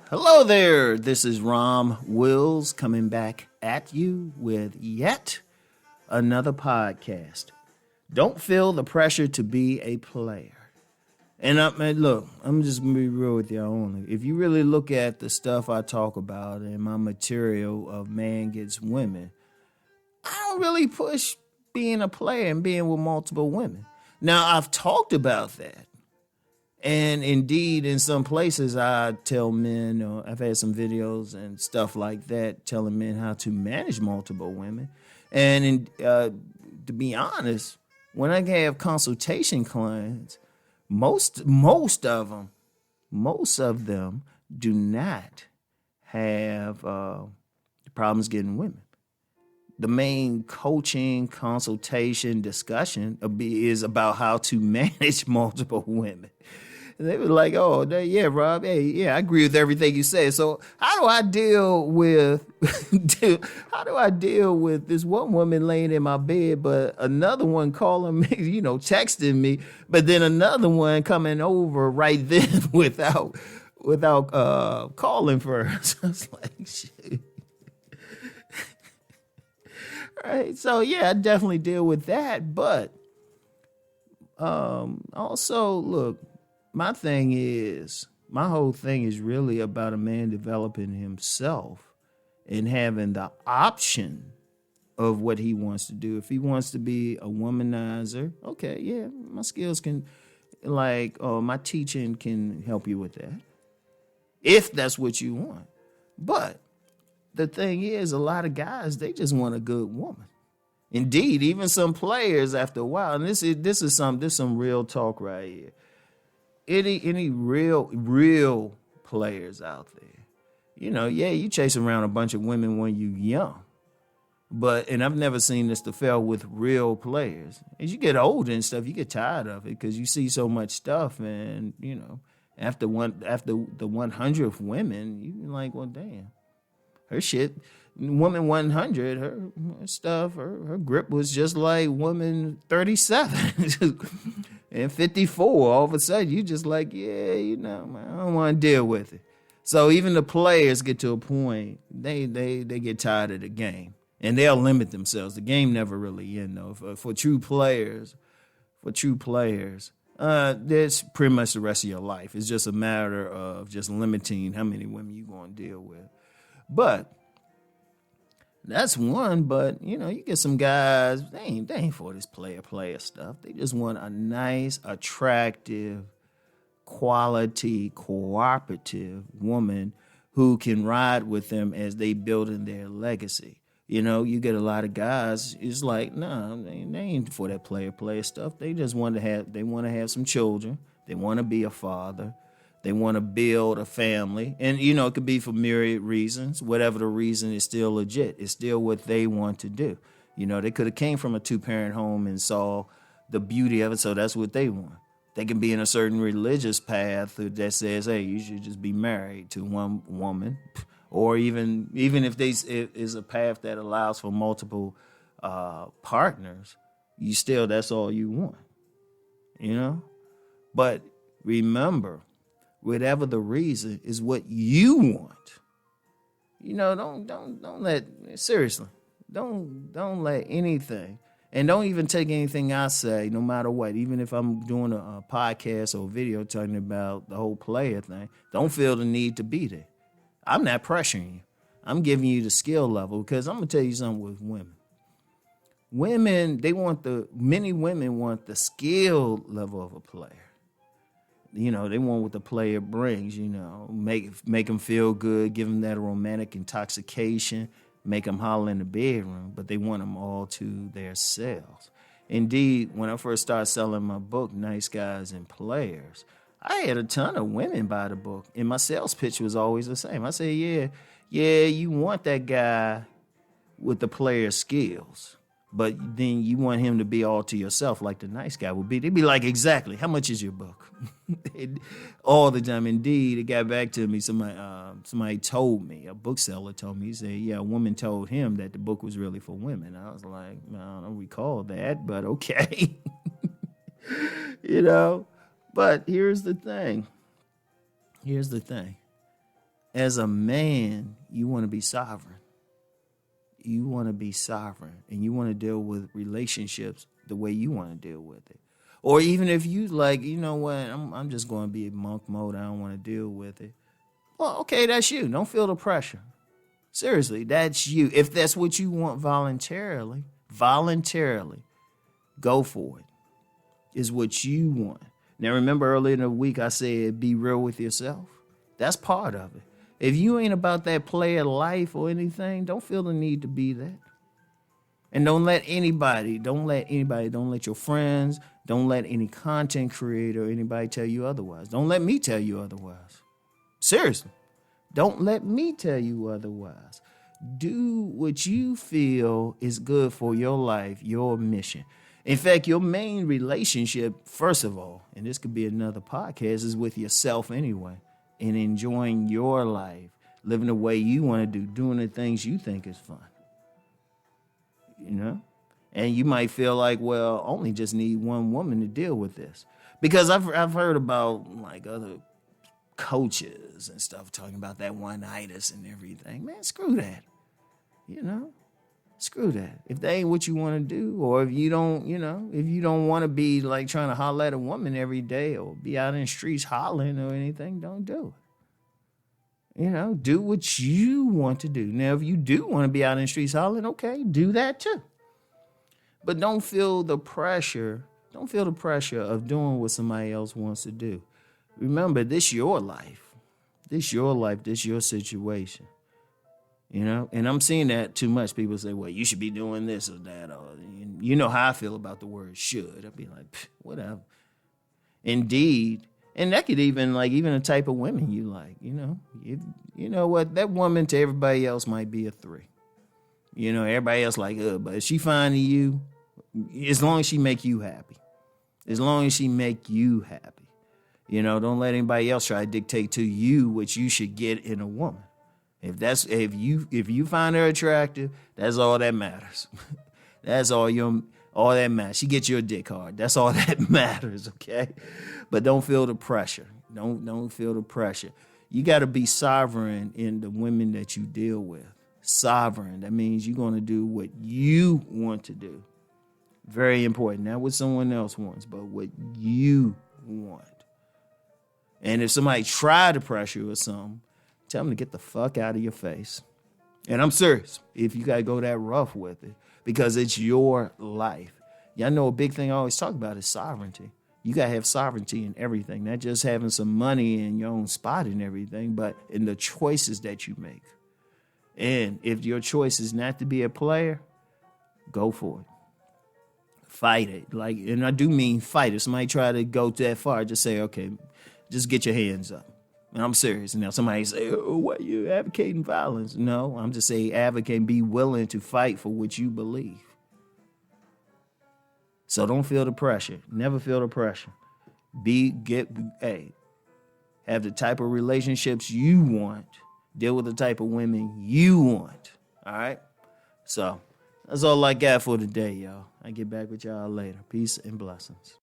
Hello there, this is Rom Wills coming back at you with yet another podcast. Don't feel the pressure to be a player. And look, I'm just going to be real with y'all only. If you really look at the stuff I talk about in my material of Man Gets Women, I don't really push being a player and being with multiple women. Now, I've talked about that. And indeed, in some places, I tell men, or I've had some videos and stuff like that, telling men how to manage multiple women. And to be honest, when I have consultation clients, most of them do not have problems getting women. The main coaching, consultation, discussion is about how to manage multiple women. And they were like, "Oh, yeah, Rob, hey, yeah, I agree with everything you say." So how do I deal with this one woman laying in my bed, but another one calling me, texting me, but then another one coming over right then without calling first? I was like, shit. Right. So yeah, I definitely deal with that. But also, look, my whole thing is really about a man developing himself and having the option of what he wants to do. If he wants to be a womanizer, okay, yeah, my skills can, my teaching can help you with that, if that's what you want. But the thing is, a lot of guys, they just want a good woman. Indeed, even some players after a while, and this is some real talk right here. Any real players out there, you chase around a bunch of women when you young, and I've never seen this to fail with real players. As you get older and stuff, you get tired of it because you see so much stuff, and after the 100th women, you're like, well, damn, her shit. Woman 100, her stuff, her grip was just like woman 37 and 54. All of a sudden, you just like, yeah, man, I don't want to deal with it. So even the players get to a point, they get tired of the game, and they'll limit themselves. The game never really ends, though. For true players, that's pretty much the rest of your life. It's just a matter of just limiting how many women you're going to deal with. But that's one, but you get some guys, they ain't for this player stuff. They just want a nice, attractive, quality, cooperative woman who can ride with them as they build in their legacy. You get a lot of guys, it's like, nah, they ain't for that player stuff. They just want to have some children. They want to be a father. They want to build a family. And, it could be for myriad reasons. Whatever the reason is still legit. It's still what they want to do. They could have came from a two-parent home and saw the beauty of it, so that's what they want. They can be in a certain religious path that says, hey, you should just be married to one woman. Or even if is a path that allows for multiple partners, that's all you want. But remember, whatever the reason is what you want. Don't let anything, and don't even take anything I say, no matter what, even if I'm doing a podcast or video talking about the whole player thing, don't feel the need to be there. I'm not pressuring you. I'm giving you the skill level, because I'm going to tell you something with women. Many women want the skill level of a player. They want what the player brings, make them feel good, give them that romantic intoxication, make them holler in the bedroom, but they want them all to themselves. Indeed, when I first started selling my book, Nice Guys and Players, I had a ton of women buy the book, and my sales pitch was always the same. I said, yeah, you want that guy with the player skills, but then you want him to be all to yourself like the nice guy would be. They'd be like, exactly, how much is your book? All the time. Indeed, it got back to me. Somebody told me, a bookseller told me, he said, yeah, a woman told him that the book was really for women. I was like, I don't recall that, but okay. But here's the thing. as a man, you want to be sovereign. You want to be sovereign, and you want to deal with relationships the way you want to deal with it. Or even if you like, you know what, I'm just going to be in monk mode. I don't want to deal with it. Well, okay, that's you. Don't feel the pressure. Seriously, that's you. If that's what you want voluntarily, go for it. Is what you want. Now, remember earlier in the week I said be real with yourself? That's part of it. If you ain't about that player life or anything, don't feel the need to be that. And don't let your friends, don't let any content creator or anybody tell you otherwise. Don't let me tell you otherwise. Seriously. Don't let me tell you otherwise. Do what you feel is good for your life, your mission. In fact, your main relationship, first of all, and this could be another podcast, is with yourself anyway, and enjoying your life, living the way you want to do, doing the things you think is fun. You know? And you might feel like, well, I only just need one woman to deal with this. Because I've heard about like other coaches and stuff talking about that one-itis and everything. Man, screw that. You know? Screw that. If that ain't what you want to do, or if you don't want to be like trying to holler at a woman every day or be out in the streets hollering or anything, don't do it. You know, do what you want to do. Now, if you do want to be out in the streets hollering, okay, do that too. But don't feel the pressure. Don't feel the pressure of doing what somebody else wants to do. Remember, this your life. This your life. This your situation. You know, and I'm seeing that too much. People say, well, you should be doing this or that. Or, you know how I feel about the word should. I'd be like, whatever. Indeed. And that could even the type of women you like, you know. You know what? That woman to everybody else might be a 3. You know, everybody else like, but if she finding you, as long as she make you happy. As long as she make you happy. You know, don't let anybody else try to dictate to you what you should get in a woman. If you find her attractive, that's all that matters. That's all that matters. She gets your dick hard. That's all that matters, okay? But don't feel the pressure. Don't feel the pressure. You got to be sovereign in the women that you deal with. Sovereign. That means you're going to do what you want to do. Very important. Not what someone else wants, but what you want. And if somebody try to pressure you or something, tell them to get the fuck out of your face. And I'm serious if you got to go that rough with it, because it's your life. Y'all know a big thing I always talk about is sovereignty. You got to have sovereignty in everything, not just having some money in your own spot and everything, but in the choices that you make. And if your choice is not to be a player, go for it. Fight it. And I do mean fight. If somebody try to go that far, just say, okay, just get your hands up. And I'm serious. Now, somebody say, oh, why are you advocating violence? No, I'm just saying advocate and be willing to fight for what you believe. So don't feel the pressure. Never feel the pressure. Have the type of relationships you want. Deal with the type of women you want. All right? So that's all I got for today, y'all. I get back with y'all later. Peace and blessings.